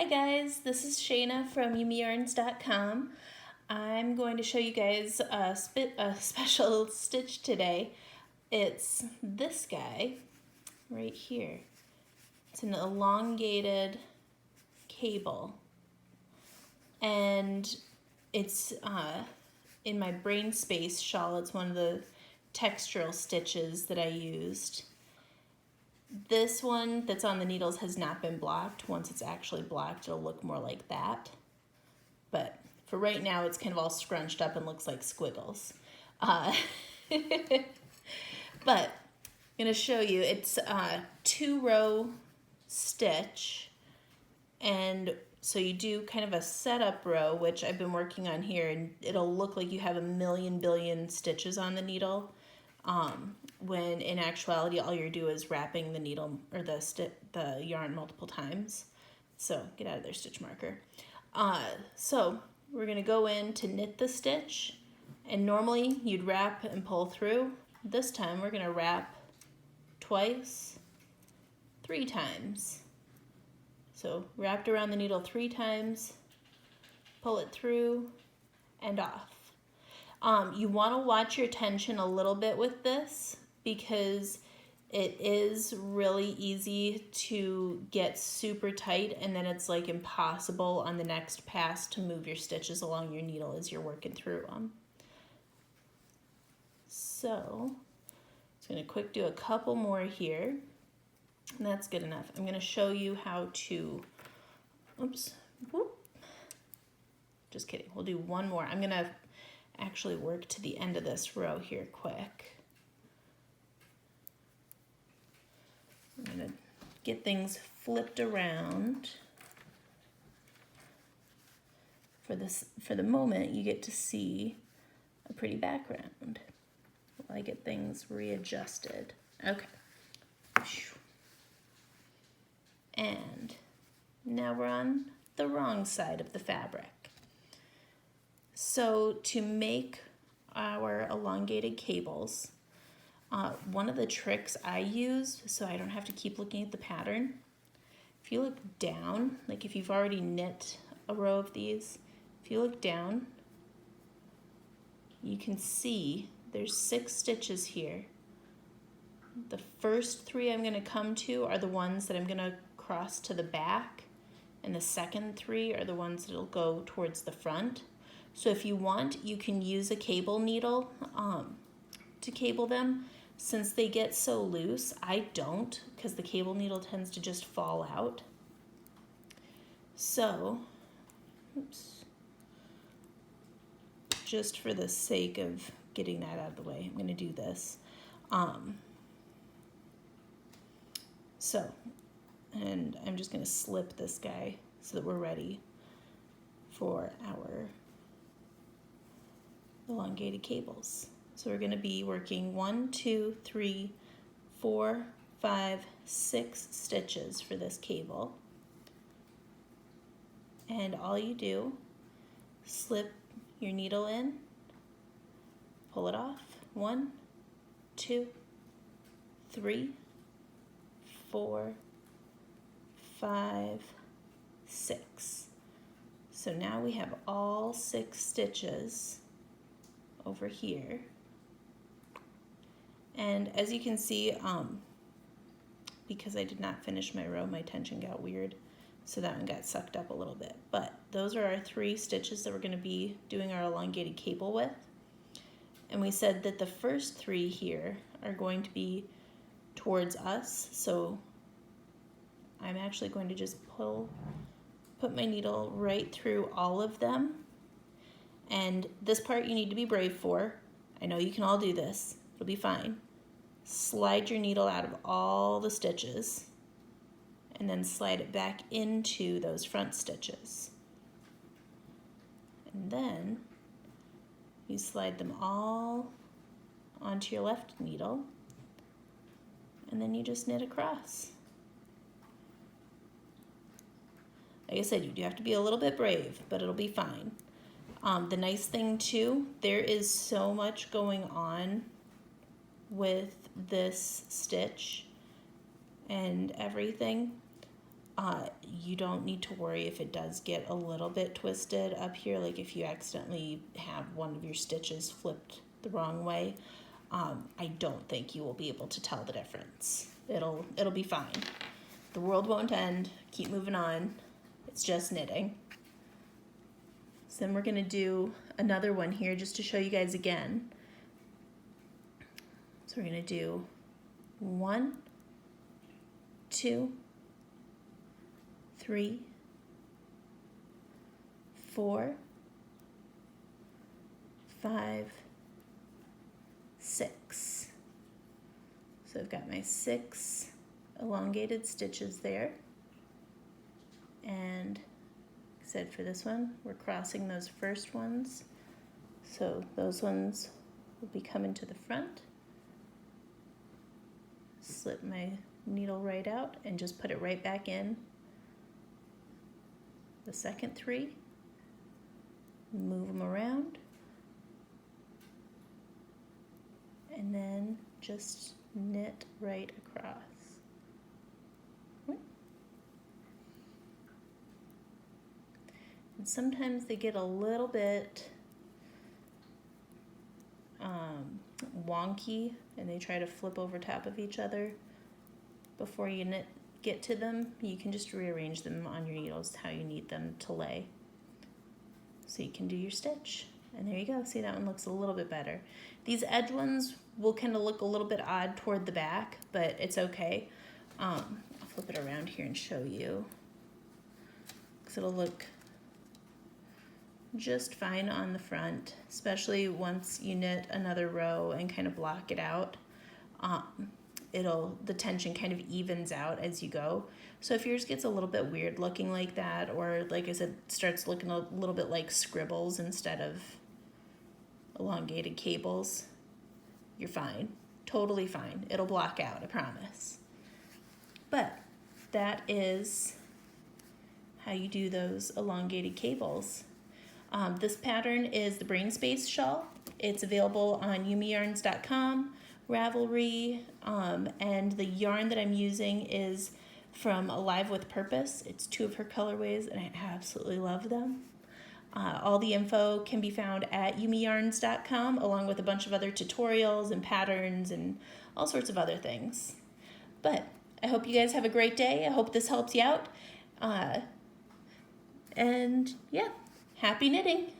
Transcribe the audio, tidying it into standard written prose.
guys, this is Shayna from YumiYarns.com. I'm going to show you guys a special stitch today. It's this guy right here. It's an elongated cable, and it's in my brain space shawl. It's one of the textural stitches that I used. This one that's on the needles has not been blocked. Once it's actually blocked, it'll look more like that. But for right now, it's kind of all scrunched up and looks like squiggles. But I'm gonna show you, it's a 2-row stitch. And so you do kind of a setup row, which I've been working on here, and it'll look like you have a million billion stitches on the needle. When in actuality, all you're doing is wrapping the needle or the yarn multiple times. So get out of there, stitch marker. So we're gonna go in to knit the stitch, and normally you'd wrap and pull through. This time we're gonna wrap twice, 3 times. So wrapped around the needle 3 times, pull it through and off. You want to watch your tension a little bit with this, because it is really easy to get super tight, and then it's like impossible on the next pass to move your stitches along your needle as you're working through them. So I'm going to quick do a couple more here, and that's good enough. I'm going to show you how to, just kidding, we'll do one more. I'm going to actually work to the end of this row here quick. I'm going to get things flipped around. For the moment, you get to see a pretty background while I get things readjusted. Okay. And now we're on the wrong side of the fabric. So to make our elongated cables, one of the tricks I use, so I don't have to keep looking at the pattern, if you look down, like if you've already knit a row of these, if you look down, you can see there's 6 stitches here. The first 3 I'm going to come to are the ones that I'm going to cross to the back, and the second 3 are the ones that'll go towards the front. So if you want, you can use a cable needle to cable them. Since they get so loose, I don't, because the cable needle tends to just fall out. So, just for the sake of getting that out of the way, I'm going to do this. And I'm just going to slip this guy so that we're ready for our elongated cables. So we're going to be working 1, 2, 3, 4, 5, 6 stitches for this cable. And all you do, slip your needle in, pull it off. 1, 2, 3, 4, 5, 6. So now we have all 6 stitches over here. And as you can see, because I did not finish my row, my tension got weird, so that one got sucked up a little bit. But those are our 3 stitches that we're going to be doing our elongated cable with. And we said that the first 3 here are going to be towards us, so I'm actually going to just put my needle right through all of them. And this part you need to be brave for. I know you can all do this. It'll be fine. Slide your needle out of all the stitches, and then slide it back into those front stitches. And then you slide them all onto your left needle, and then you just knit across. Like I said, you do have to be a little bit brave, but it'll be fine. The nice thing too, there is so much going on with this stitch and everything. You don't need to worry if it does get a little bit twisted up here, like if you accidentally have one of your stitches flipped the wrong way. I don't think you will be able to tell the difference. It'll be fine. The world won't end. Keep moving on. It's just knitting. So then we're gonna do another one here just to show you guys again. So we're gonna do 1, 2, 3, 4, 5, 6. So I've got my 6 elongated stitches there. And like I said, for this one, we're crossing those first ones. So those ones will be coming to the front. Slip my needle right out and just put it right back in. The second 3, move them around, and then just knit right across. And sometimes they get a little bit wonky and they try to flip over top of each other before you get to them. You can just rearrange them on your needles how you need them to lay. So you can do your stitch. And there you go. See, that one looks a little bit better. These edge ones will kind of look a little bit odd toward the back, but it's okay. I'll flip it around here and show you, because it'll look just fine on the front, especially once you knit another row and kind of block it out. The tension kind of evens out as you go. So if yours gets a little bit weird looking like that, or like I said, starts looking a little bit like scribbles instead of elongated cables, you're fine. Totally fine. It'll block out, I promise. But that is how you do those elongated cables. This pattern is the Brain Space shawl. It's available on yumiyarns.com, Ravelry, and the yarn that I'm using is from Alive with Purpose. It's 2 of her colorways, and I absolutely love them. All the info can be found at yumiyarns.com, along with a bunch of other tutorials and patterns and all sorts of other things. But I hope you guys have a great day. I hope this helps you out. And yeah, happy knitting.